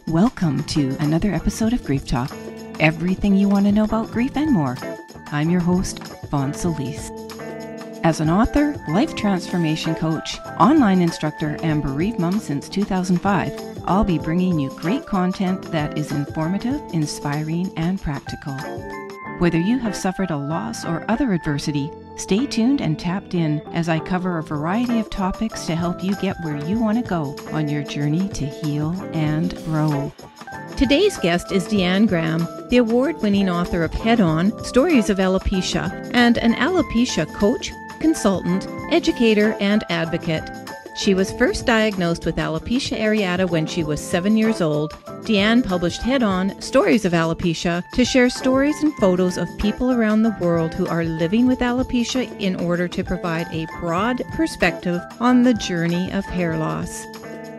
Welcome to another episode of Grief Talk. Everything you want to know about grief and more. I'm your host, Vonne Solis. As an author, life transformation coach, online instructor, and bereaved mom since 2005, I'll be bringing you great content that is informative, inspiring, and practical. Whether you have suffered a loss or other adversity, stay tuned and tapped in as I cover a variety of topics to help you get where you want to go on your journey to heal and grow. Today's guest is Deeann Graham, the award-winning author of Head On, Stories of Alopecia, and an alopecia coach, consultant, educator, and advocate. She was first diagnosed with alopecia areata when she was 7 years old. Deeann published Head On, Stories of Alopecia, to share stories and photos of people around the world who are living with alopecia in order to provide a broad perspective on the journey of hair loss.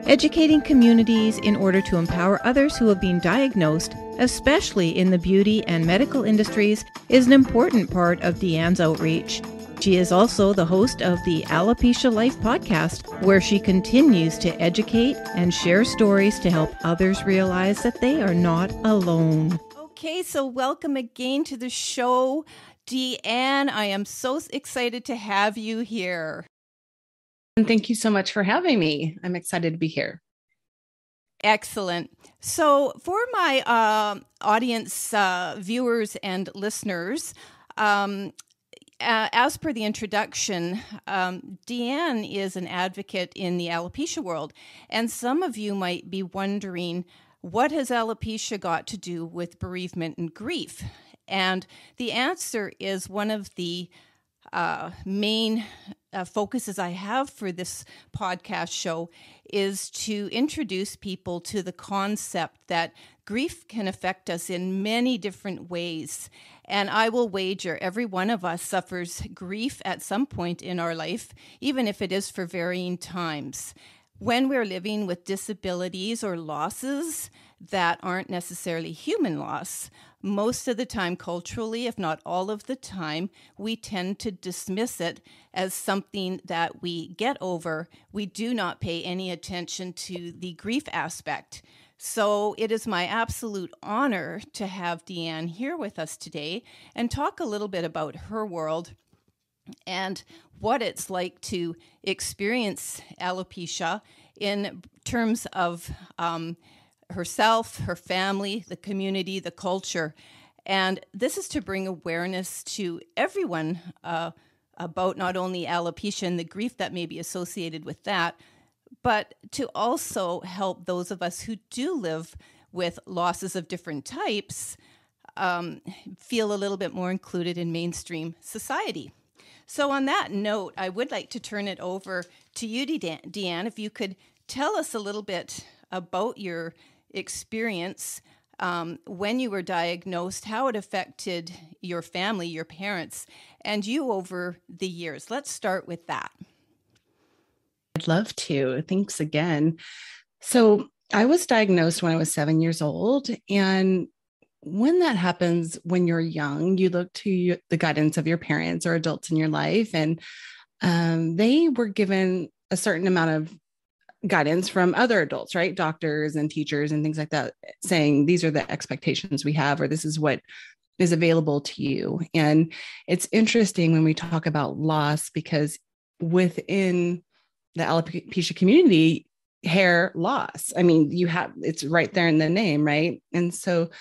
Educating communities in order to empower others who have been diagnosed, especially in the beauty and medical industries, is an important part of Deeann's outreach. She is also the host of the Alopecia Life podcast, where she continues to educate and share stories to help others realize that they are not alone. Okay, so welcome again to the show, Deeann. I am so excited to have you here. And thank you so much for having me. I'm excited to be here. Excellent. So for my audience, viewers and listeners, as per the introduction, Deeann is an advocate in the alopecia world. And some of you might be wondering, what has alopecia got to do with bereavement and grief? And the answer is one of the main focuses I have for this podcast show is to introduce people to the concept that grief can affect us in many different ways. And I will wager every one of us suffers grief at some point in our life, even if it is for varying times. When we're living with disabilities or losses that aren't necessarily human loss, most of the time culturally, if not all of the time, we tend to dismiss it as something that we get over. We do not pay any attention to the grief aspect. So it is my absolute honor to have Deeann here with us today and talk a little bit about her world and what it's like to experience alopecia in terms of herself, her family, the community, the culture. And this is to bring awareness to everyone about not only alopecia and the grief that may be associated with that, but to also help those of us who do live with losses of different types feel a little bit more included in mainstream society. So on that note, I would like to turn it over to you, Deeann, if you could tell us a little bit about your experience when you were diagnosed, how it affected your family, your parents, and you over the years. Let's start with that. I'd love to. Thanks again. So I was diagnosed when I was 7 years old. And when that happens, when you're young, you look to the guidance of your parents or adults in your life. And they were given a certain amount of guidance from other adults, right? Doctors and teachers and things like that, saying these are the expectations we have, or this is what is available to you. And it's interesting when we talk about loss, because within the alopecia community, hair loss. I mean, it's right there in the name, right? And so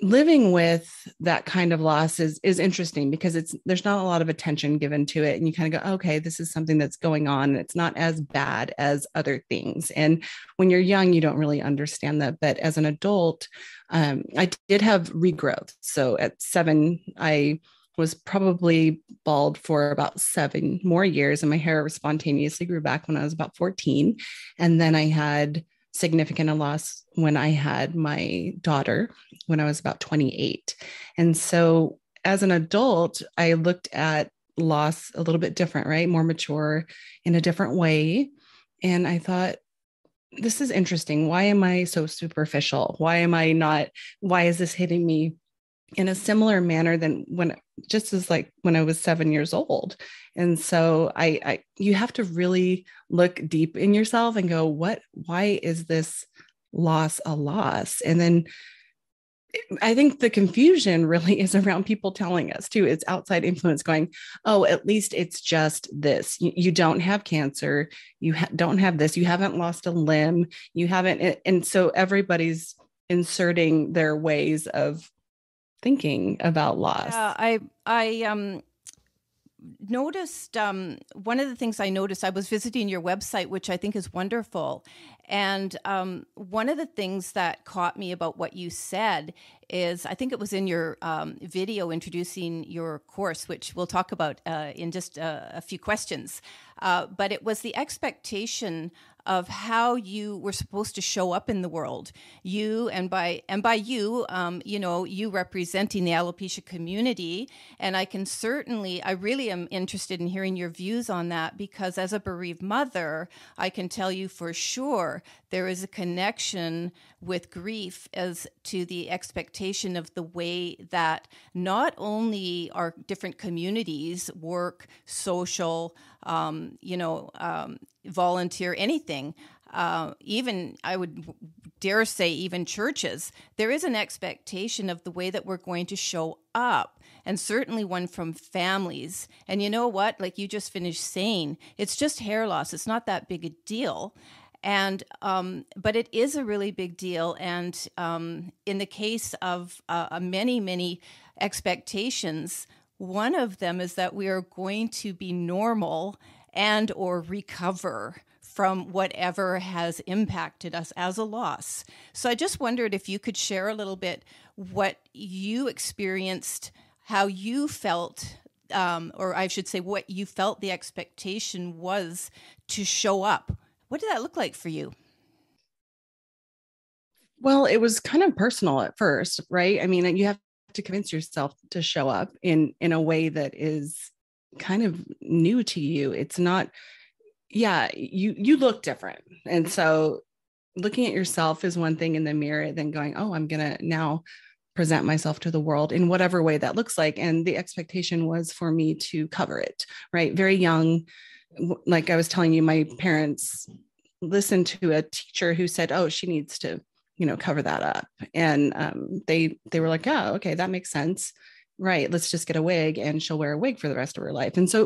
living with that kind of loss is interesting because there's not a lot of attention given to it. And you kind of go, okay, this is something that's going on. And it's not as bad as other things. And when you're young, you don't really understand that. But as an adult, I did have regrowth. So at 7, I was probably bald for about 7 more years, and my hair spontaneously grew back when I was about 14. And then I had significant loss when I had my daughter when I was about 28. And so as an adult, I looked at loss a little bit different, right? More mature in a different way. And I thought, this is interesting. Why am I so superficial? Why is this hitting me in a similar manner than just as like when I was 7 years old? And so you have to really look deep in yourself and go, why is this loss a loss. And then I think the confusion really is around people telling us too. It's outside influence going, oh, at least it's just this. You don't have cancer. You don't have this. You haven't lost a limb. You haven't. And so everybody's inserting their ways of thinking about loss. Yeah, I noticed one of the things I noticed, I was visiting your website, which I think is wonderful. And one of the things that caught me about what you said is, I think it was in your video introducing your course, which we'll talk about in just a few questions. But it was the expectation of how you were supposed to show up in the world. You and by you, you representing the alopecia community. And I really am interested in hearing your views on that, because as a bereaved mother, I can tell you for sure there is a connection with grief as to the expectation of the way that not only our different communities work, social, volunteer, anything, even I would dare say even churches, there is an expectation of the way that we're going to show up, and certainly one from families. And you know what, like you just finished saying, it's just hair loss. It's not that big a deal. And but it is a really big deal. And in the case of many expectations, one of them is that we are going to be normal and or recover from whatever has impacted us as a loss. So I just wondered if you could share a little bit what you experienced, how you felt, or I should say what you felt the expectation was to show up. What did that look like for you? Well, it was kind of personal at first, right? I mean, you have to convince yourself to show up in a way that is kind of new to you. It's not, you look different. And so looking at yourself is one thing in the mirror, then going, oh, I'm going to now present myself to the world in whatever way that looks like. And the expectation was for me to cover it, right? Very young. Like I was telling you, my parents listened to a teacher who said, oh, she needs to, cover that up. And they were like, yeah, okay, that makes sense. Right. Let's just get a wig and she'll wear a wig for the rest of her life. And so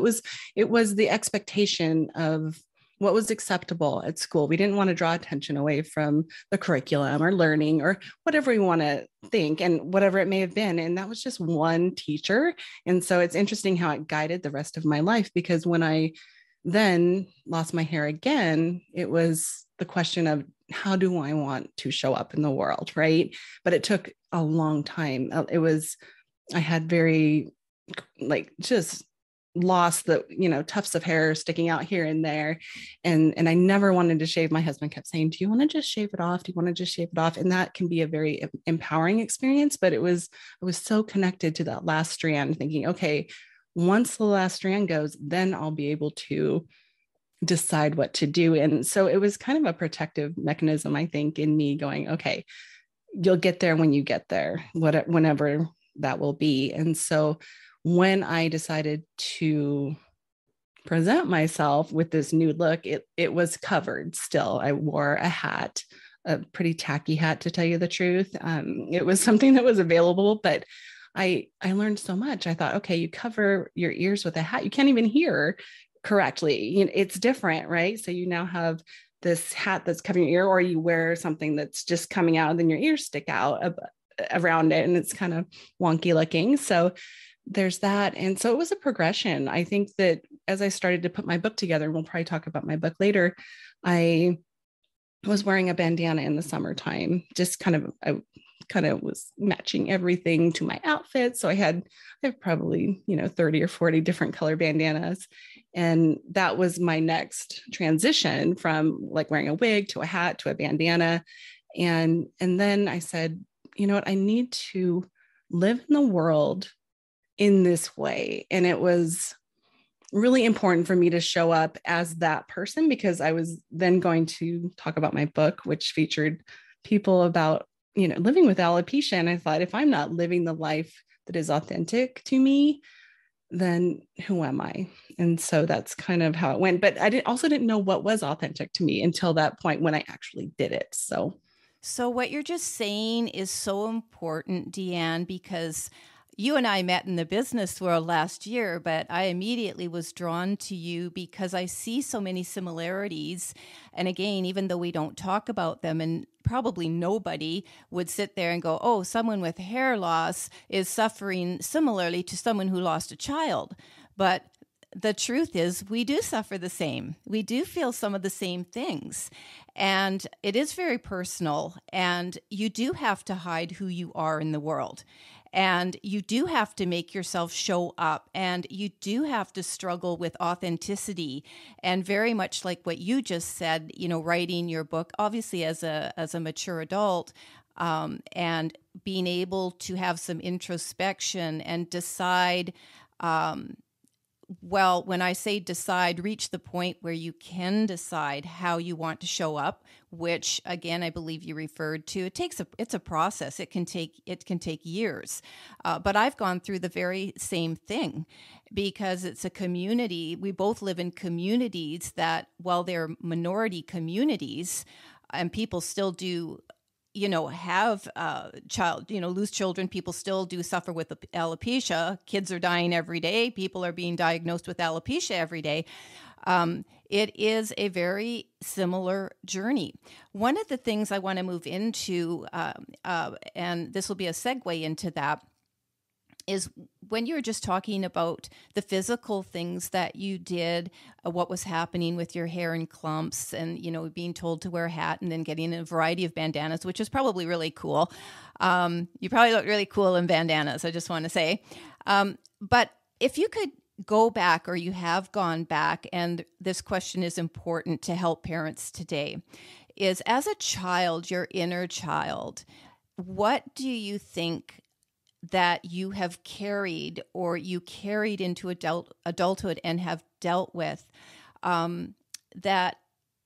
it was the expectation of what was acceptable at school. We didn't want to draw attention away from the curriculum or learning or whatever we want to think and whatever it may have been. And that was just one teacher. And so it's interesting how it guided the rest of my life, because when I then lost my hair again, it was the question of how do I want to show up in the world, right? But it took a long time. I had very just lost the, tufts of hair sticking out here and there. And I never wanted to shave. My husband kept saying, do you want to just shave it off? Do you want to just shave it off? And that can be a very empowering experience. But I was so connected to that last strand, thinking, okay, once the last strand goes, then I'll be able to decide what to do. And so it was kind of a protective mechanism, I think, in me going, okay, you'll get there when you get there, whenever that will be. And so when I decided to present myself with this new look, it was covered still. I wore a hat, a pretty tacky hat, to tell you the truth. It was something that was available, but I learned so much. I thought, okay, you cover your ears with a hat, you can't even hear correctly. It's different, right? So you now have this hat that's covering your ear, or you wear something that's just coming out and then your ears stick out around it, and it's kind of wonky looking. So there's that. And so it was a progression. I think that as I started to put my book together, and we'll probably talk about my book later, I was wearing a bandana in the summertime, I kind of was matching everything to my outfit. So I have probably, 30 or 40 different color bandanas. And that was my next transition from like wearing a wig to a hat to a bandana. And then I said, you know what, I need to live in the world in this way. And it was really important for me to show up as that person, because I was then going to talk about my book, which featured people about, living with alopecia. And I thought, if I'm not living the life that is authentic to me, then who am I? And so that's kind of how it went. But I also didn't know what was authentic to me until that point when I actually did it. So So what you're just saying is so important, Deann, because you and I met in the business world last year, but I immediately was drawn to you because I see so many similarities. And again, even though we don't talk about them, and probably nobody would sit there and go, oh, someone with hair loss is suffering similarly to someone who lost a child. But the truth is, we do suffer the same. We do feel some of the same things. And it is very personal. And you do have to hide who you are in the world. And you do have to make yourself show up. And you do have to struggle with authenticity. And very much like what you just said, you know, writing your book, obviously as a mature adult, and being able to have some introspection and decide, well, when I say decide, reach the point where you can decide how you want to show up, which again, I believe you referred to. It's a process. It can take years. But I've gone through the very same thing because it's a community. We both live in communities that, while they're minority communities, and people still do, you know, have lose children. People still do suffer with alopecia. Kids are dying every day. People are being diagnosed with alopecia every day. It is a very similar journey. One of the things I want to move into, and this will be a segue into that, is when you were just talking about the physical things that you did, what was happening with your hair in clumps and, you know, being told to wear a hat and then getting a variety of bandanas, which is probably really cool. You probably look really cool in bandanas, I just want to say. But if you could go back, or you have gone back, and this question is important to help parents today, is as a child, your inner child, what do you think that you have carried, or you carried into adulthood and have dealt with, that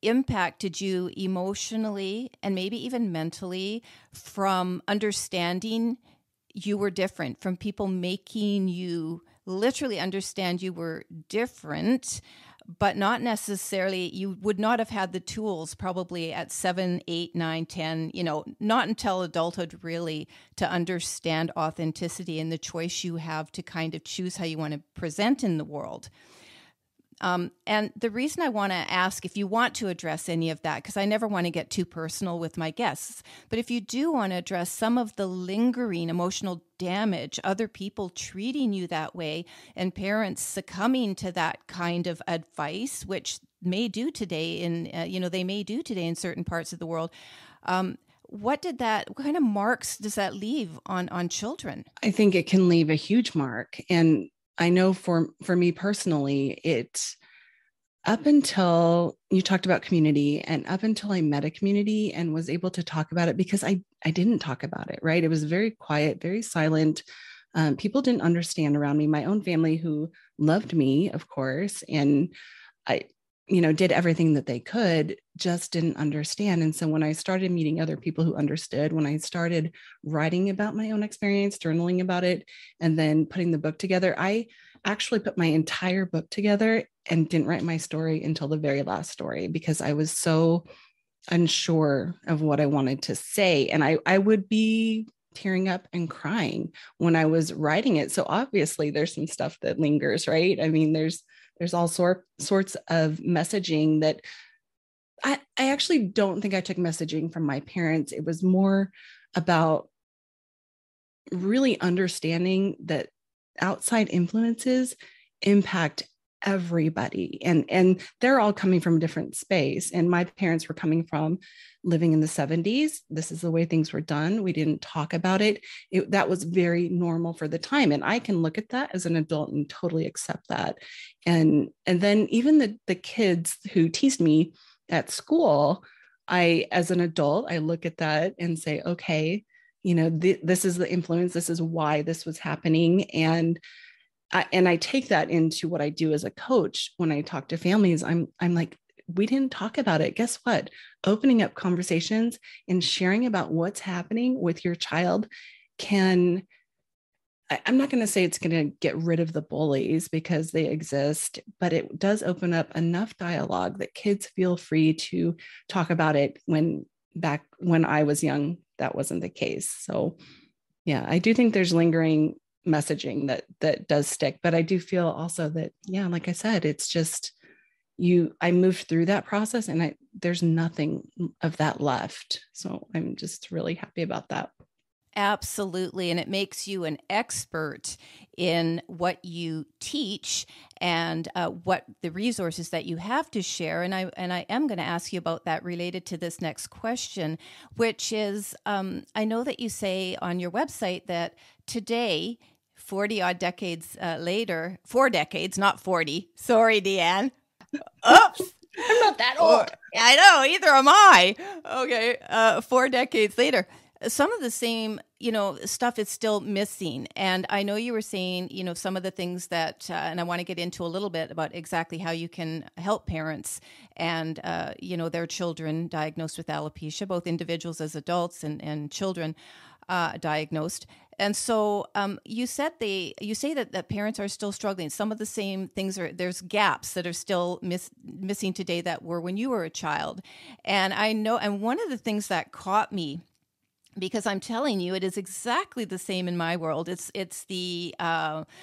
impacted you emotionally and maybe even mentally, from understanding you were different, from people making you literally understand you were different, but not necessarily, you would not have had the tools probably at 7, 8, 9, 10, you know, not until adulthood really, to understand authenticity and the choice you have to kind of choose how you want to present in the world. And the reason I want to ask if you want to address any of that, because I never want to get too personal with my guests, but if you do want to address some of the lingering emotional damage, other people treating you that way, and parents succumbing to that kind of advice, which may do today they may do today in certain parts of the world. What kind of marks does that leave on children? I think it can leave a huge mark. And I know for me personally, up until you talked about community, and up until I met a community and was able to talk about it, because I didn't talk about it, right? It was very quiet, very silent. People didn't understand around me. My own family, who loved me, of course, and I, did everything that they could, just didn't understand. And so when I started meeting other people who understood, when I started writing about my own experience, journaling about it, and then putting the book together, I actually put my entire book together and didn't write my story until the very last story, because I was so unsure of what I wanted to say. And I would be tearing up and crying when I was writing it. So obviously there's some stuff that lingers, right? I mean, there's all sorts of messaging that I actually don't think I took messaging from my parents. It was more about really understanding that outside influences impact everybody, and they're all coming from a different space. And my parents were coming from living in the 70s. This is the way things were done. We didn't talk about it. That was very normal for the time. And I can look at that as an adult and totally accept that. And then even the kids who teased me at school, as an adult, I look at that and say, okay, this is the influence. This is why this was happening. And I take that into what I do as a coach. When I talk to families, I'm like, we didn't talk about it. Guess what? Opening up conversations and sharing about what's happening with your child I'm not going to say it's going to get rid of the bullies, because they exist, but it does open up enough dialogue that kids feel free to talk about it when back when I was young, that wasn't the case. So yeah, I do think there's lingering messaging that does stick, but I do feel also that, yeah, like I said, it's just I moved through that process and there's nothing of that left. So I'm just really happy about that. Absolutely. And it makes you an expert in what you teach and what the resources that you have to share. And I am going to ask you about that related to this next question, which is I know that you say on your website that today, 40 odd decades later, 4 decades, not 40. Sorry, Deann. Oops. I'm not that old. I know, either am I. Okay. 4 decades later, some of the same, stuff is still missing. And I know you were saying, some of the things that, and I want to get into a little bit about exactly how you can help parents and, their children diagnosed with alopecia, both individuals as adults and children diagnosed. And so you say that parents are still struggling. Some of the same things there's gaps that are still missing today that were when you were a child. And I know, and one of the things that caught me, because I'm telling you, it is exactly the same in my world. It's the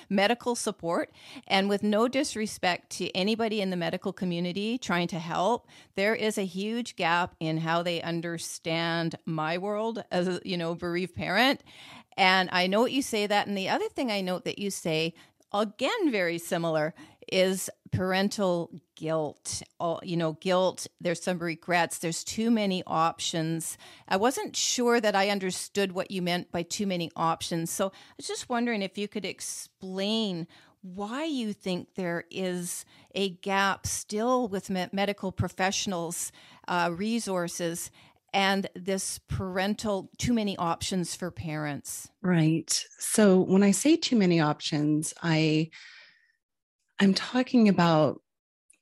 medical support. And with no disrespect to anybody in the medical community trying to help, there is a huge gap in how they understand my world as a, bereaved parent. And I know what you say that. And the other thing I note that you say, again, very similar, is parental guilt. Guilt, there's some regrets, there's too many options. I wasn't sure that I understood what you meant by too many options. So I was just wondering if you could explain why you think there is a gap still with medical professionals, resources, and this parental, too many options for parents. Right. So when I say too many options, I'm talking about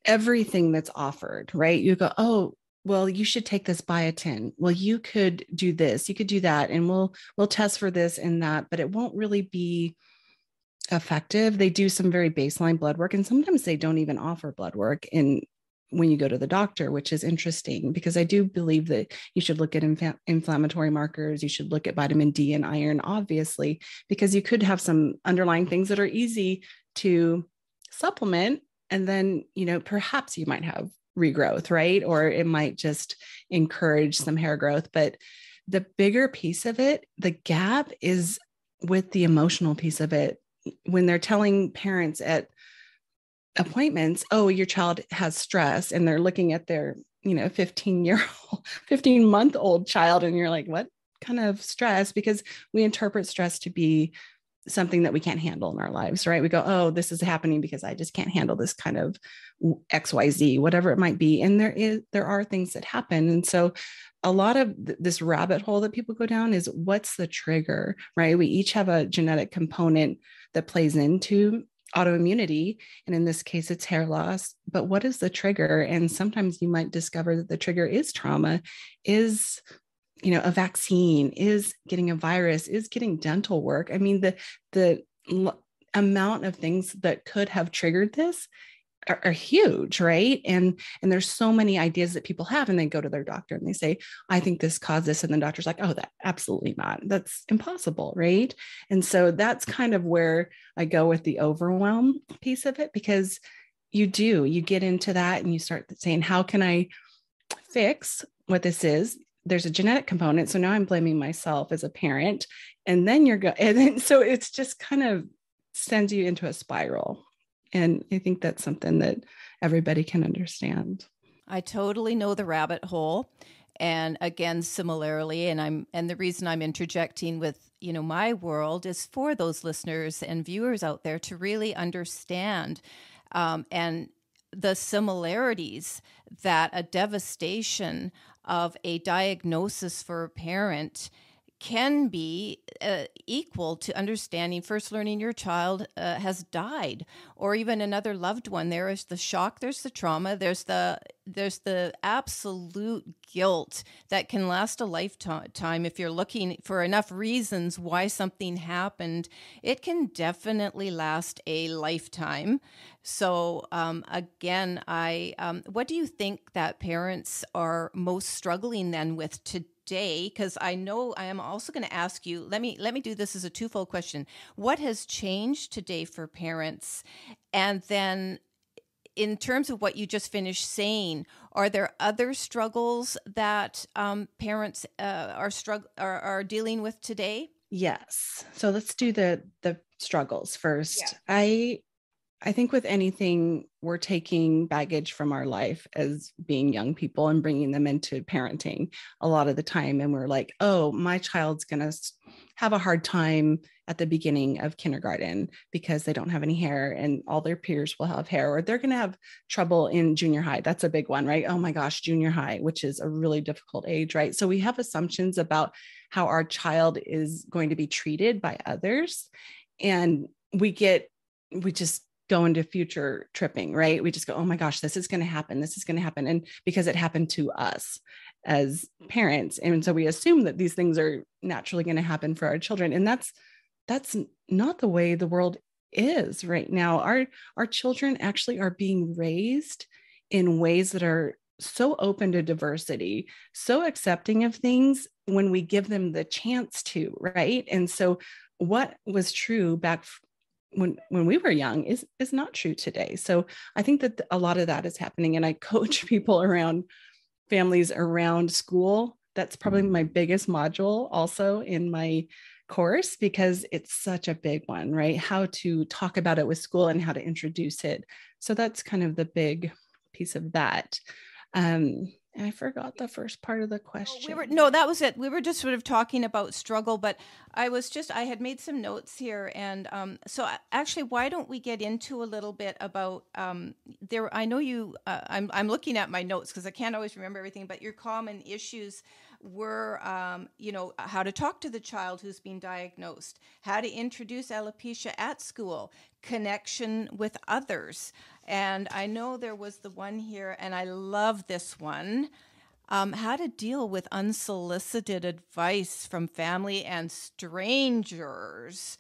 everything that's offered, right? You go, oh, well, you should take this biotin. Well, you could do this, you could do that, and we'll test for this and that, but it won't really be effective. They do some very baseline blood work, and sometimes they don't even offer blood work when you go to the doctor, which is interesting because I do believe that you should look at inflammatory markers. You should look at vitamin D and iron, obviously, because you could have some underlying things that are easy to supplement. And then, perhaps you might have regrowth, right? Or it might just encourage some hair growth. But the bigger piece of it, the gap is with the emotional piece of it. When they're telling parents at appointments, oh, your child has stress, and they're looking at their 15-month-old child, and you're like, what kind of stress? Because we interpret stress to be something that we can't handle in our lives, right? We go, oh, this is happening because I just can't handle this kind of XYZ, whatever it might be. And there are things that happen. And so a lot of this rabbit hole that people go down is, what's the trigger, right? We each have a genetic component that plays into autoimmunity. And in this case, it's hair loss. But what is the trigger? And sometimes you might discover that the trigger is trauma, is a vaccine, is getting a virus, is getting dental work. I mean, the amount of things that could have triggered this are huge, right? And there's so many ideas that people have, and they go to their doctor and they say, I think this caused this. And the doctor's like, oh, that absolutely not. That's impossible, right? And so that's kind of where I go with the overwhelm piece of it, because you get into that and you start saying, how can I fix what this is? There's a genetic component. So now I'm blaming myself as a parent. And then and then so it's just kind of sends you into a spiral. And I think that's something that everybody can understand. I totally know the rabbit hole. And again, similarly, and the reason I'm interjecting with, my world is for those listeners and viewers out there to really understand and the similarities that a devastation of a diagnosis for a parent can be equal to understanding, first learning your child has died, or even another loved one. There is the shock, there's the trauma, there's the absolute guilt that can last a lifetime. If you're looking for enough reasons why something happened, it can definitely last a lifetime. So again, what do you think that parents are most struggling then with today? Because I know I am also going to ask you, let me do this as a twofold question. What has changed today for parents? And then in terms of what you just finished saying, are there other struggles that parents are dealing with today? Yes. So let's do the struggles first. Yeah. I think with anything, we're taking baggage from our life as being young people and bringing them into parenting a lot of the time. And we're like, oh, my child's going to have a hard time at the beginning of kindergarten because they don't have any hair, and all their peers will have hair, or they're going to have trouble in junior high. That's a big one, right? Oh my gosh, junior high, which is a really difficult age, right? So we have assumptions about how our child is going to be treated by others. And we just go into future tripping, right? We just go, oh my gosh, this is going to happen. This is going to happen. And because it happened to us as parents. And so we assume that these things are naturally going to happen for our children. And that's not the way the world is right now. Our children actually are being raised in ways that are so open to diversity, so accepting of things when we give them the chance to, right? And so what was true back when we were young is not true today. So I think that a lot of that is happening. And I coach people around families around school. That's probably my biggest module also in my course, because it's such a big one, right? How to talk about it with school and how to introduce it. So that's kind of the big piece of that. I forgot the first part of the question. That was it. We were just sort of talking about struggle, but I had made some notes here. And so actually, why don't we get into a little bit about there? I know you, I'm looking at my notes because I can't always remember everything, but your common issues were, how to talk to the child who's been diagnosed, how to introduce alopecia at school, connection with others. And I know there was the one here, and I love this one, how to deal with unsolicited advice from family and strangers.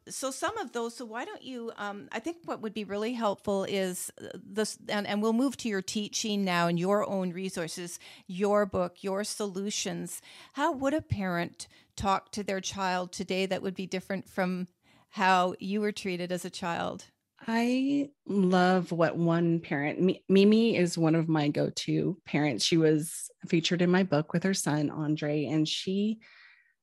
So some of those, so why don't you, I think what would be really helpful is this, and we'll move to your teaching now and your own resources, your book, your solutions. How would a parent talk to their child today that would be different from how you were treated as a child? I love what one parent, Mimi is one of my go-to parents. She was featured in my book with her son, Andre, and she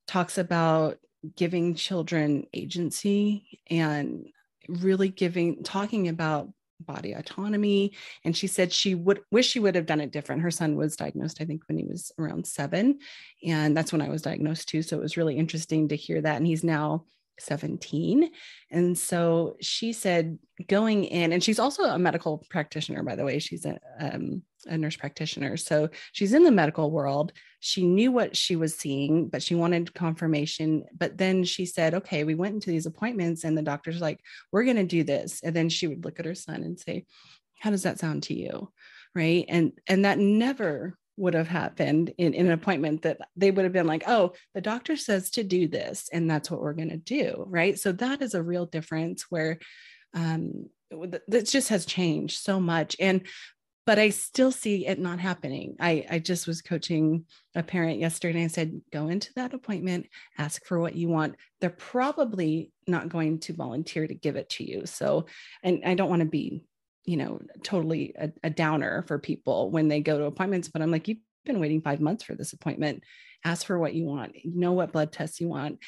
talks about giving children agency and really talking about body autonomy. And she said she would wish she would have done it different. Her son was diagnosed, I think, when he was around 7. And that's when I was diagnosed too. So it was really interesting to hear that. And he's now 17. And so she said going in, and she's also a medical practitioner, by the way, she's a nurse practitioner. So she's in the medical world. She knew what she was seeing, but she wanted confirmation. But then she said, okay, we went into these appointments and the doctor's like, we're going to do this. And then she would look at her son and say, how does that sound to you? Right. And that never would have happened in an appointment, that they would have been like, oh, the doctor says to do this, and that's what we're going to do. Right. So that is a real difference where that just has changed so much. But I still see it not happening. I just was coaching a parent yesterday and I said, go into that appointment, ask for what you want. They're probably not going to volunteer to give it to you. So, and I don't want to be totally a downer for people when they go to appointments, but I'm like, you've been waiting 5 months for this appointment. Ask for what you want, know what blood tests you want,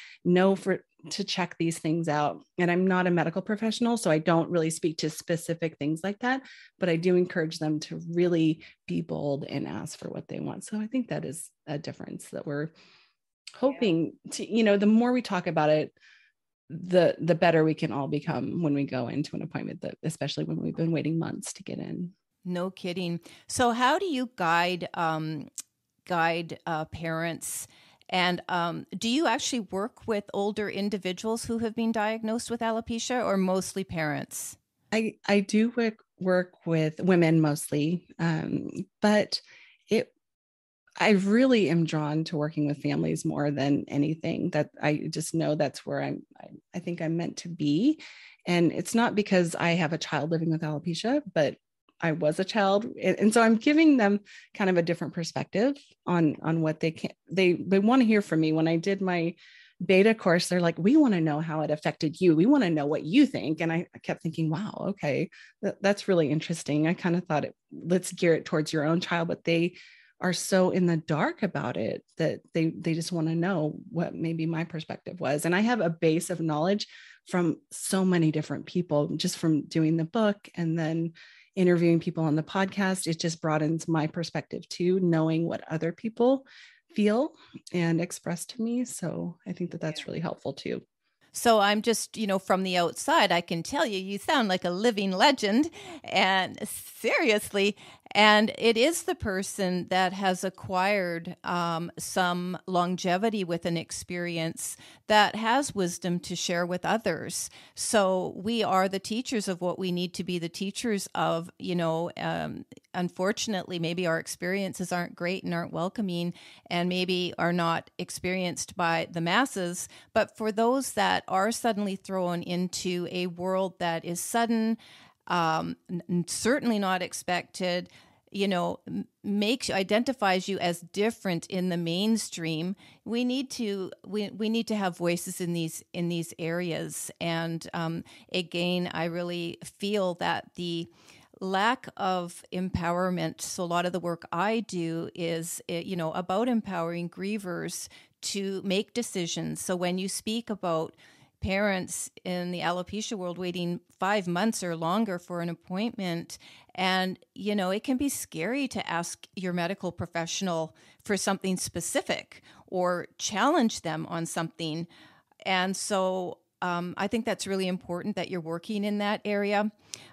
to check these things out. And I'm not a medical professional, so I don't really speak to specific things like that, but I do encourage them to really be bold and ask for what they want. So I think that is a difference that we're hoping to, the more we talk about it, the better we can all become when we go into an appointment, especially when we've been waiting months to get in. No kidding. So how do you guide parents And do you actually work with older individuals who have been diagnosed with alopecia, or mostly parents? I do work with women mostly, but it I really am drawn to working with families more than anything. That I just know that's where I think I'm meant to be. And it's not because I have a child living with alopecia, but I was a child. And so I'm giving them kind of a different perspective on what they want to hear from me. When I did my beta course, they're like, we want to know how it affected you. We want to know what you think. And I kept thinking, wow, okay, that's really interesting. I kind of thought let's gear it towards your own child, but they are so in the dark about it that they just want to know what maybe my perspective was. And I have a base of knowledge from so many different people, just from doing the book and then interviewing people on the podcast. It just broadens my perspective too, knowing what other people feel and express to me. So I think that that's really helpful too. So I'm just, from the outside, I can tell you sound like a living legend. And seriously, and it is the person that has acquired some longevity with an experience that has wisdom to share with others. So we are the teachers of what we need to be the teachers of. Unfortunately, maybe our experiences aren't great and aren't welcoming, and maybe are not experienced by the masses. But for those that are suddenly thrown into a world that is sudden, certainly not expected, identifies you as different in the mainstream, we need to have voices in these areas. And again, I really feel that the lack of empowerment. So a lot of the work I do is, about empowering grievers to make decisions. So when you speak about parents in the alopecia world waiting 5 months or longer for an appointment, and, it can be scary to ask your medical professional for something specific or challenge them on something. And so I think that's really important that you're working in that area.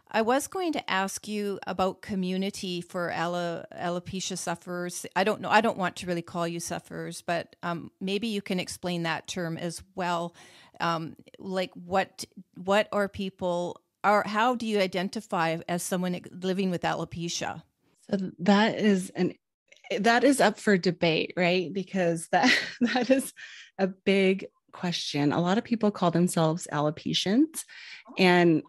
I was going to ask you about community for alopecia sufferers. I don't know. I don't want to really call you sufferers, but maybe you can explain that term as well. Like what are people, or how do you identify as someone living with alopecia? So that is up for debate, right? Because that is a big question. A lot of people call themselves alopecians, and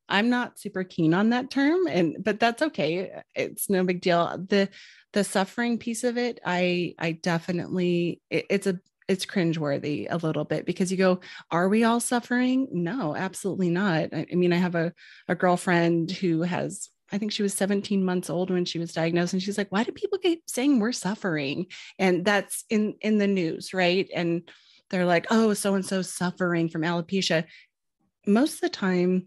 I'm not super keen on that term, but that's okay. It's no big deal. The suffering piece of it, I definitely it's cringeworthy a little bit, because you go, are we all suffering? No, absolutely not. I mean, I have a girlfriend who has, I think she was 17 months old when she was diagnosed. And she's like, why do people keep saying we're suffering? And that's in the news, right? And they're like, oh, so-and-so suffering from alopecia. Most of the time,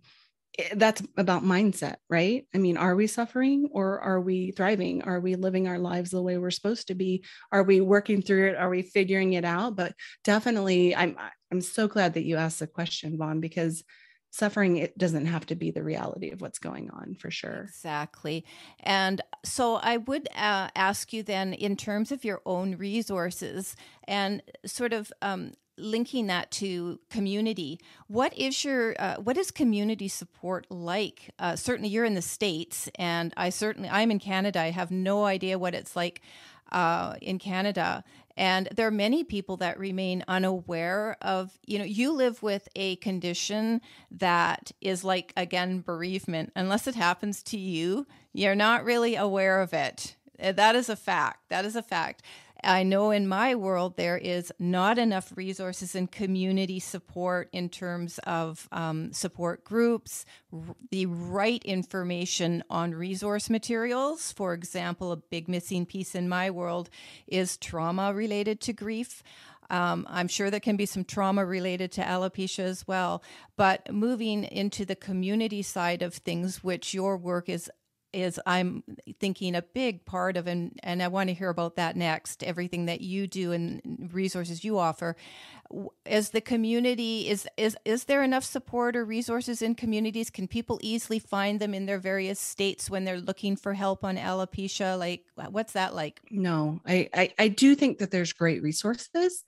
that's about mindset, right? I mean, are we suffering or are we thriving? Are we living our lives the way we're supposed to be? Are we working through it? Are we figuring it out? But definitely, I'm so glad that you asked the question, Vonne, because suffering, it doesn't have to be the reality of what's going on, for sure. Exactly. And so I would ask you then, in terms of your own resources and sort of linking that to community, what is community support like? Certainly you're in the States, and I'm in Canada. I have no idea what it's like in Canada. And there are many people that remain unaware of, you live with a condition that is like, again, bereavement. Unless it happens to you, you're not really aware of it. That is a fact. That is a fact. I know in my world, there is not enough resources and community support in terms of support groups, the right information on resource materials. For example, a big missing piece in my world is trauma related to grief. I'm sure there can be some trauma related to alopecia as well. But moving into the community side of things, which your work is is I'm thinking a big part of, and I want to hear about that next, everything that you do and resources you offer. As the community, is there enough support or resources in communities? Can people easily find them in their various states when they're looking for help on alopecia? Like, what's that like? No, I do think that there's great resources,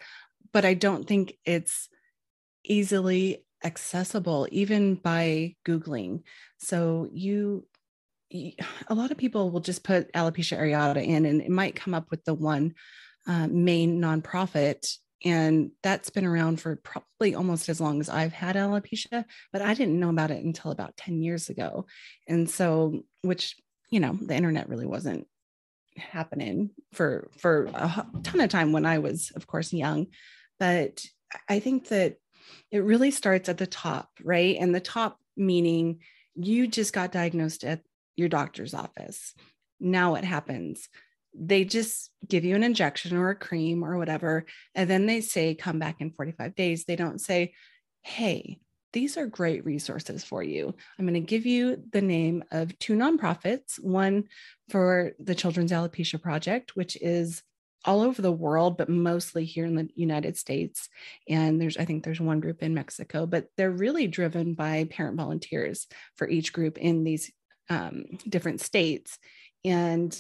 but I don't think it's easily accessible, even by Googling. So a lot of people will just put alopecia areata in, and it might come up with the one main nonprofit. And that's been around for probably almost as long as I've had alopecia, but I didn't know about it until about 10 years ago. And so, which, the internet really wasn't happening for a ton of time when I was, of course, young. But I think that it really starts at the top, right? And the top meaning you just got diagnosed at your doctor's office. Now what happens? They just give you an injection or a cream or whatever, and then they say, come back in 45 days. They don't say, hey, these are great resources for you. I'm going to give you the name of 2 nonprofits, one for the Children's Alopecia Project, which is all over the world, but mostly here in the United States. And I think there's one group in Mexico, but they're really driven by parent volunteers for each group in these different states. And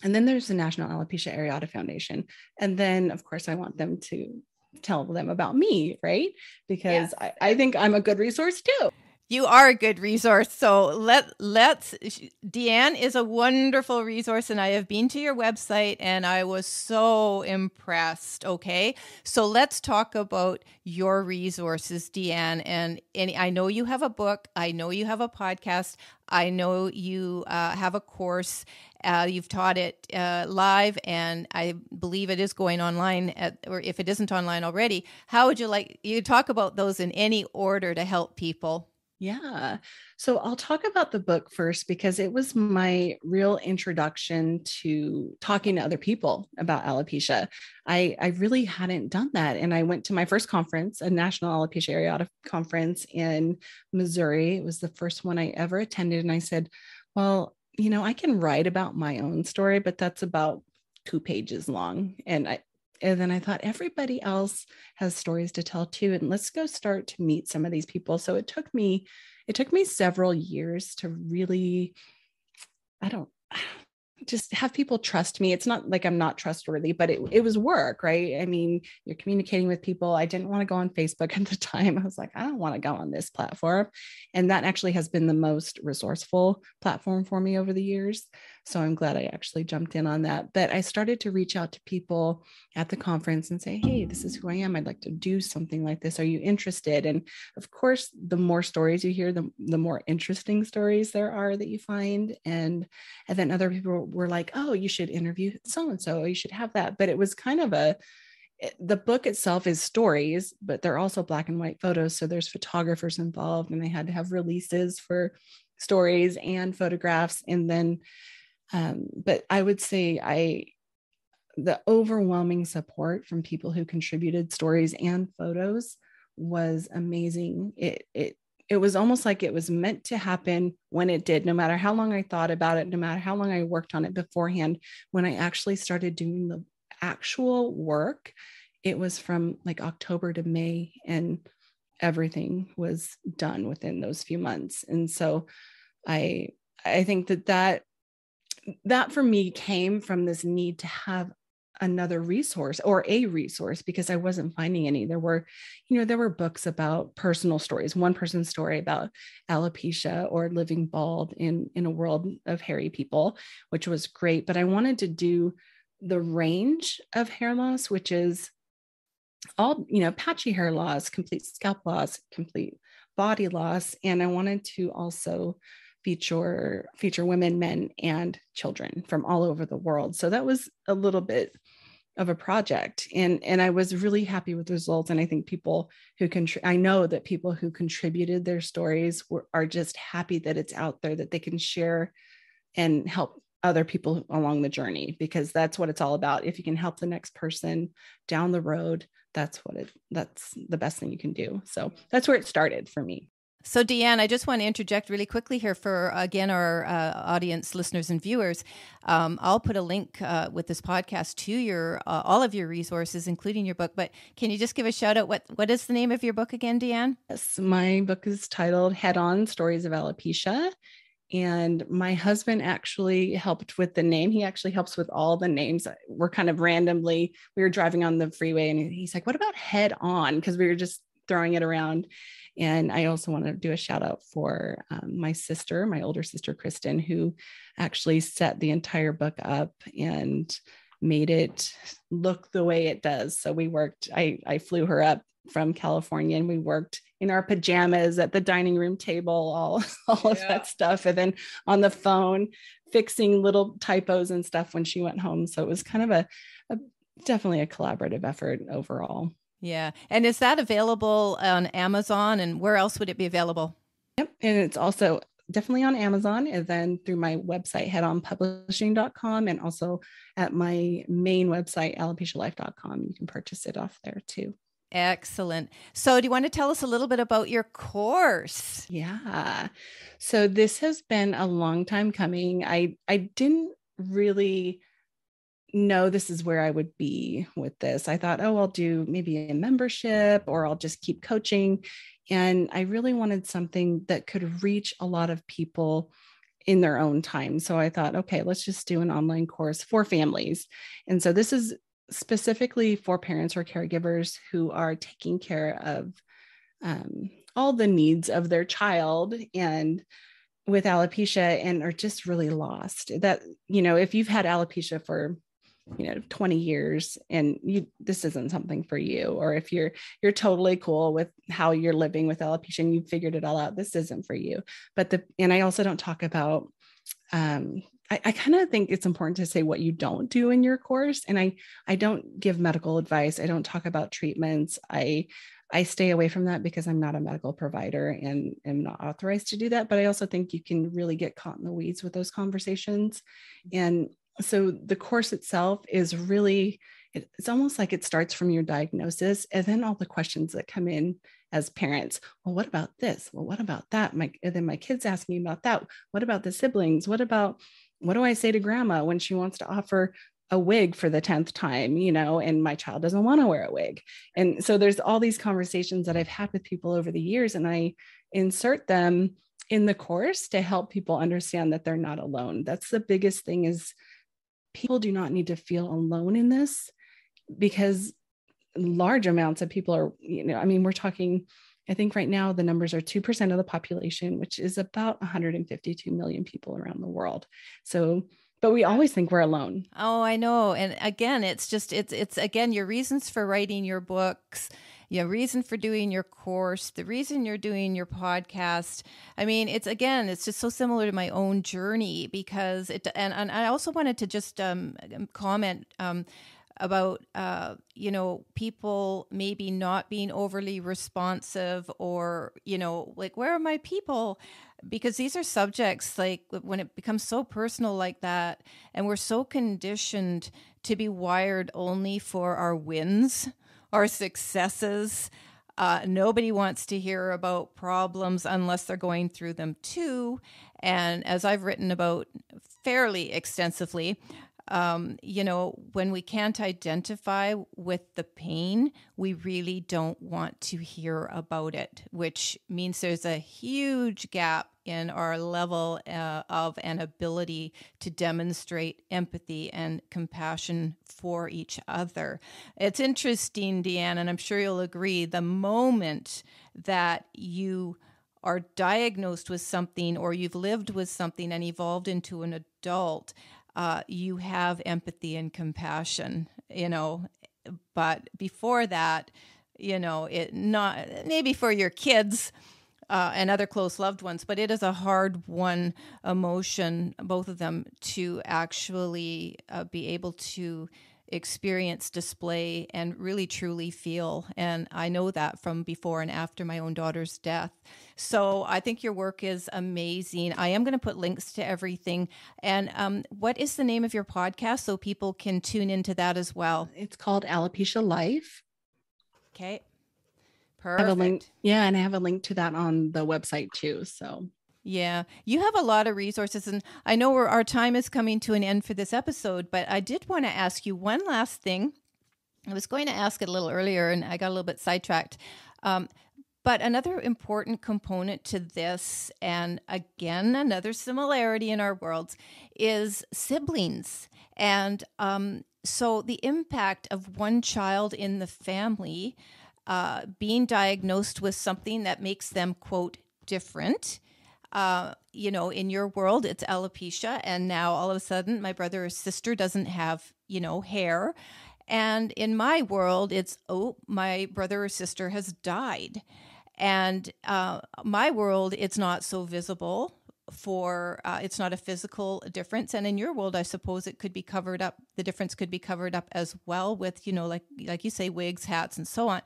then there's the National Alopecia Areata Foundation. And then, of course, I want them to tell them about me, right? Because yes. I think I'm a good resource too. You are a good resource. So let's, Deeann is a wonderful resource, and I have been to your website and I was so impressed. Okay. So let's talk about your resources, Deeann. And I know you have a book. I know you have a podcast. I know you have a course. You've taught it live, and I believe it is going online, or if it isn't online already. How would you like you talk about those in any order to help people? Yeah. So I'll talk about the book first because it was my real introduction to talking to other people about alopecia. I really hadn't done that. And I went to my first conference, a National Alopecia Areata conference in Missouri. It was the first one I ever attended. And I said, well, I can write about my own story, but that's about 2 pages long. And then I thought everybody else has stories to tell too. And let's go start to meet some of these people. So it took me several years to really, just have people trust me. It's not like I'm not trustworthy, but it was work, right? I mean, you're communicating with people. I didn't want to go on Facebook at the time. I was like, I don't want to go on this platform. And that actually has been the most resourceful platform for me over the years. So I'm glad I actually jumped in on that. But I started to reach out to people at the conference and say, hey, this is who I am. I'd like to do something like this. Are you interested? And of course, the more stories you hear, the more interesting stories there are that you find. And then other people were like, oh, you should interview so-and-so, you should have that. But it was kind of the book itself is stories, but they're also black and white photos. So there's photographers involved, and they had to have releases for stories and photographs. And then, but I would say the overwhelming support from people who contributed stories and photos was amazing. It was almost like it was meant to happen when it did, no matter how long I thought about it, no matter how long I worked on it beforehand. When I actually started doing the actual work, it was from like October to May, and everything was done within those few months. And so I think that for me came from this need to have another resource or a resource, because I wasn't finding any. There were books about personal stories, one person's story about alopecia or living bald in a world of hairy people, which was great. But I wanted to do the range of hair loss, which is all, patchy hair loss, complete scalp loss, complete body loss. And I wanted to also feature women, men, and children from all over the world. So that was a little bit of a project, and I was really happy with the results. And I think people who I know that people who contributed their stories are just happy that it's out there, that they can share and help other people along the journey, because that's what it's all about. If you can help the next person down the road, that's the best thing you can do. So that's where it started for me. So, Deeann, I just want to interject really quickly here for, again, our audience, listeners, and viewers. I'll put a link with this podcast to your all of your resources, including your book. But can you just give a shout out? What is the name of your book again, Deeann? Yes, my book is titled Head On Stories of Alopecia. And my husband actually helped with the name. He actually helps with all the names. We're kind of randomly, we were driving on the freeway and he's like, what about Head On? Because we were just throwing it around. And I also want to do a shout out for my sister, my older sister, Kristen, who actually set the entire book up and made it look the way it does. So we worked, I flew her up from California and we worked in our pajamas at the dining room table, all of that stuff. And then on the phone, fixing little typos and stuff when she went home. So it was kind of a definitely a collaborative effort overall. Yeah. And is that available on Amazon, and where else would it be available? Yep. And it's also definitely on Amazon, and then through my website, headonpublishing.com, and also at my main website, alopecialife.com. You can purchase it off there too. Excellent. So do you want to tell us a little bit about your course? Yeah. So this has been a long time coming. I didn't really know this is where I would be with this. I thought, oh, I'll do maybe a membership or I'll just keep coaching. And I really wanted something that could reach a lot of people in their own time. So I thought, okay, let's just do an online course for families. And so this is specifically for parents or caregivers who are taking care of all the needs of their child and with alopecia and are just really lost. That, if you've had alopecia for 20 years and this isn't something for you, or if you're totally cool with how you're living with alopecia and you've figured it all out, this isn't for you. And I also don't talk about, I kind of think it's important to say what you don't do in your course. And I don't give medical advice. I don't talk about treatments. I stay away from that because I'm not a medical provider and am not authorized to do that. But I also think you can really get caught in the weeds with those conversations. And so the course itself is really, it's almost like it starts from your diagnosis and then all the questions that come in as parents. Well, what about this? Well, what about that? And then my kid's asking me about that. What about the siblings? What do I say to grandma when she wants to offer a wig for the 10th time, and my child doesn't want to wear a wig? And so there's all these conversations that I've had with people over the years, and I insert them in the course to help people understand that they're not alone. That's the biggest thing, is people do not need to feel alone in this, because large amounts of people are, we're talking, I think right now the numbers are 2% of the population, which is about 152 million people around the world. So, but we always think we're alone. Oh, I know. And again, it's again, your reasons for writing your books, your reason for doing your course, the reason you're doing your podcast. I mean, it's just so similar to my own journey, because and I also wanted to just comment about, people maybe not being overly responsive, or, like, where are my people? Because these are subjects, like, when it becomes so personal like that, and we're so conditioned to be wired only for our wins, our successes. Nobody wants to hear about problems unless they're going through them too. And as I've written about fairly extensively, when we can't identify with the pain, we really don't want to hear about it, which means there's a huge gap in our level of an ability to demonstrate empathy and compassion for each other. It's interesting, Deeann, and I'm sure you'll agree, the moment that you are diagnosed with something, or you've lived with something and evolved into an adult, you have empathy and compassion, but before that, it not maybe for your kids and other close loved ones, but it is a hard one emotion, both of them, to actually be able to experience, display, and really truly feel. And I know that from before and after my own daughter's death. So I think your work is amazing. I am going to put links to everything. And what is the name of your podcast so people can tune into that as well? It's called Alopecia Life. Okay. I have a link. Perfect. Yeah. And I have a link to that on the website too. So Yeah, you have a lot of resources, and I know our time is coming to an end for this episode, but I did want to ask you one last thing. I was going to ask it a little earlier, and I got a little bit sidetracked. But another important component to this, and again, another similarity in our worlds, is siblings. And so the impact of one child in the family being diagnosed with something that makes them, quote, different. In your world, it's alopecia. And now all of a sudden, my brother or sister doesn't have, hair. And in my world, it's, oh, my brother or sister has died. And my world, it's not so visible it's not a physical difference. And in your world, I suppose it could be covered up. The difference could be covered up as well with, like you say, wigs, hats, and so on.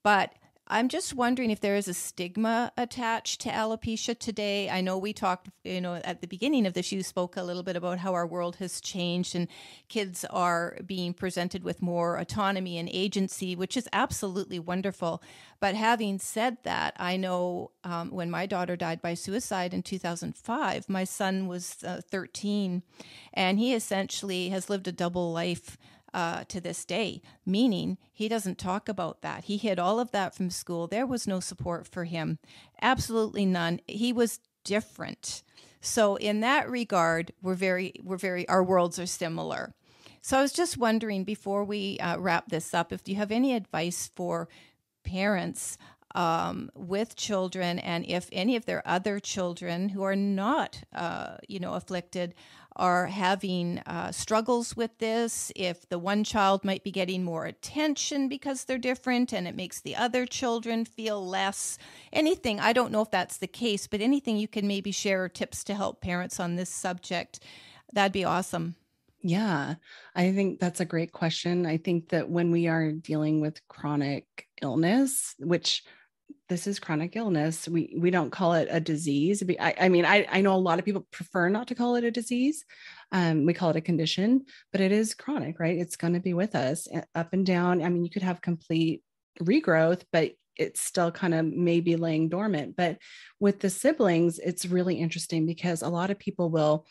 But I'm just wondering if there is a stigma attached to alopecia today. I know we talked, at the beginning of this, you spoke a little bit about how our world has changed and kids are being presented with more autonomy and agency, which is absolutely wonderful. But having said that, I know when my daughter died by suicide in 2005, my son was 13, and he essentially has lived a double life to this day, meaning he doesn't talk about that. He hid all of that from school. There was no support for him. Absolutely none. He was different. So in that regard, our worlds are similar. So I was just wondering, before we wrap this up, if you have any advice for parents with children, and if any of their other children who are not, afflicted are having struggles with this, if the one child might be getting more attention because they're different and it makes the other children feel less, anything. I don't know if that's the case, but anything you can maybe share, tips to help parents on this subject, that'd be awesome. yeah, I think that's a great question. I think that when we are dealing with chronic illness, which this is chronic illness, we don't call it a disease. I know a lot of people prefer not to call it a disease. We call it a condition, but it is chronic, right? It's going to be with us up and down. I mean, you could have complete regrowth, but it's still kind of maybe laying dormant. But with the siblings, it's really interesting because a lot of people will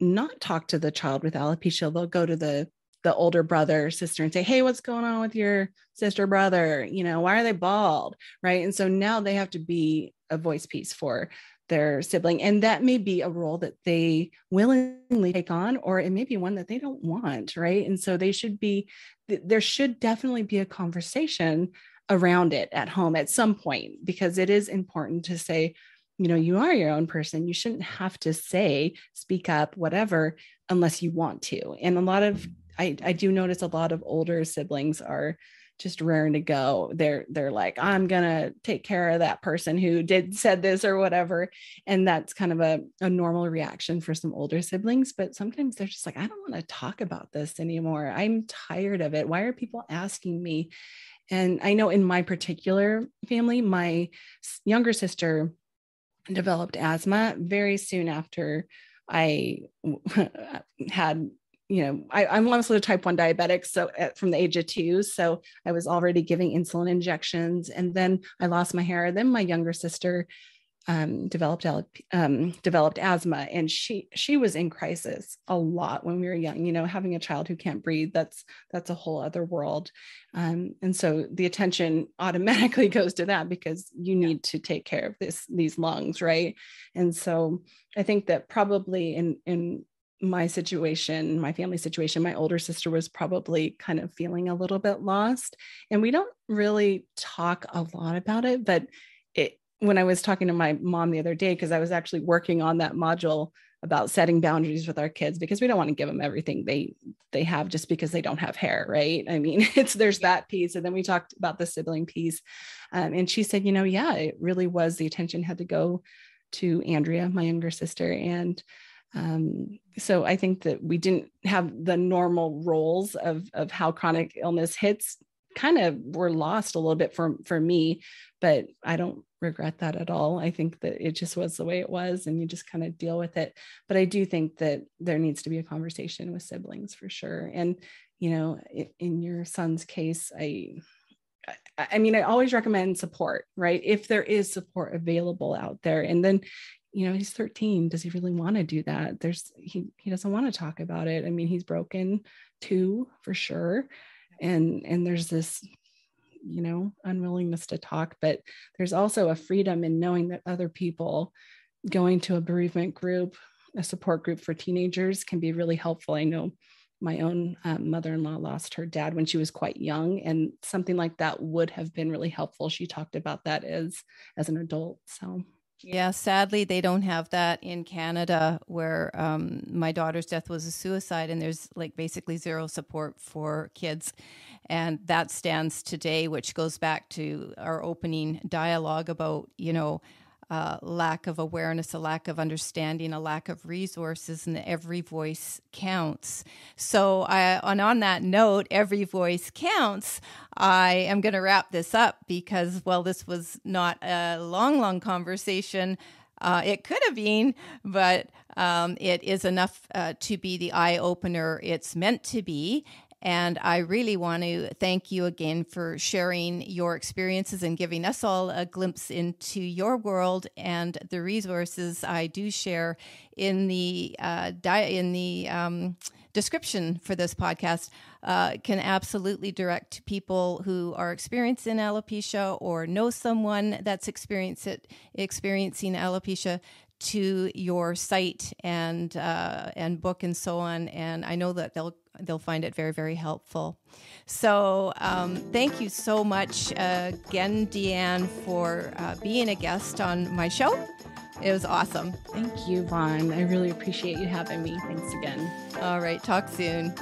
not talk to the child with alopecia. They'll go to the older brother or sister and say, hey, what's going on with your sister, brother? Why are they bald? Right. And so now they have to be a voice piece for their sibling. And that may be a role that they willingly take on, or it may be one that they don't want. Right. And so there should definitely be a conversation around it at home at some point, because it is important to say, you are your own person. You shouldn't have to speak up, whatever, unless you want to. And I do notice a lot of older siblings are just raring to go. They're like, I'm going to take care of that person who said this or whatever. And that's kind of a normal reaction for some older siblings. But sometimes they're just like, I don't want to talk about this anymore. I'm tired of it. Why are people asking me? And I know in my particular family, my younger sister developed asthma very soon after I had, I'm also a type 1 diabetic. So from the age of 2, so I was already giving insulin injections, and then I lost my hair. Then my younger sister developed asthma, and she was in crisis a lot when we were young. Having a child who can't breathe, that's a whole other world. And so the attention automatically goes to that, because you need to take care of these lungs, right? And so I think that probably in my situation, my family situation, my older sister was probably kind of feeling a little bit lost, and we don't really talk a lot about it. But when I was talking to my mom the other day, because I was actually working on that module about setting boundaries with our kids, because we don't want to give them everything they have just because they don't have hair, right? I mean, there's that piece. And then we talked about the sibling piece. And she said, yeah, it really was, the attention had to go to Andrea, my younger sister. And so I think that we didn't have the normal roles of how chronic illness hits, kind of were lost a little bit for me, but I don't regret that at all. I think that it just was the way it was, and you just kind of deal with it. But I do think that there needs to be a conversation with siblings for sure. And, in your son's case, I mean, I always recommend support, right? If there is support available out there. And then, he's 13. Does he really want to do that? He doesn't want to talk about it. I mean, he's broken too, for sure. And there's this, unwillingness to talk, but there's also a freedom in knowing that other people going to a bereavement group, a support group for teenagers, can be really helpful. I know my own mother-in-law lost her dad when she was quite young, and something like that would have been really helpful. She talked about that as an adult. So yeah, sadly, they don't have that in Canada, where my daughter's death was a suicide, and there's like basically zero support for kids. And that stands today, which goes back to our opening dialogue about, lack of awareness, a lack of understanding, a lack of resources, and every voice counts. So on that note, every voice counts. I am going to wrap this up because, well, this was not a long conversation. It could have been, but it is enough to be the eye opener it's meant to be. And I really want to thank you again for sharing your experiences and giving us all a glimpse into your world, and the resources I do share in the description for this podcast can absolutely direct people who are experiencing alopecia or know someone that's experiencing alopecia to your site and book and so on. And I know that they'll find it very, very helpful. So thank you so much again, Deeann, for being a guest on my show. It was awesome. Thank you, Vonne. I really appreciate you having me. Thanks again. All right. Talk soon.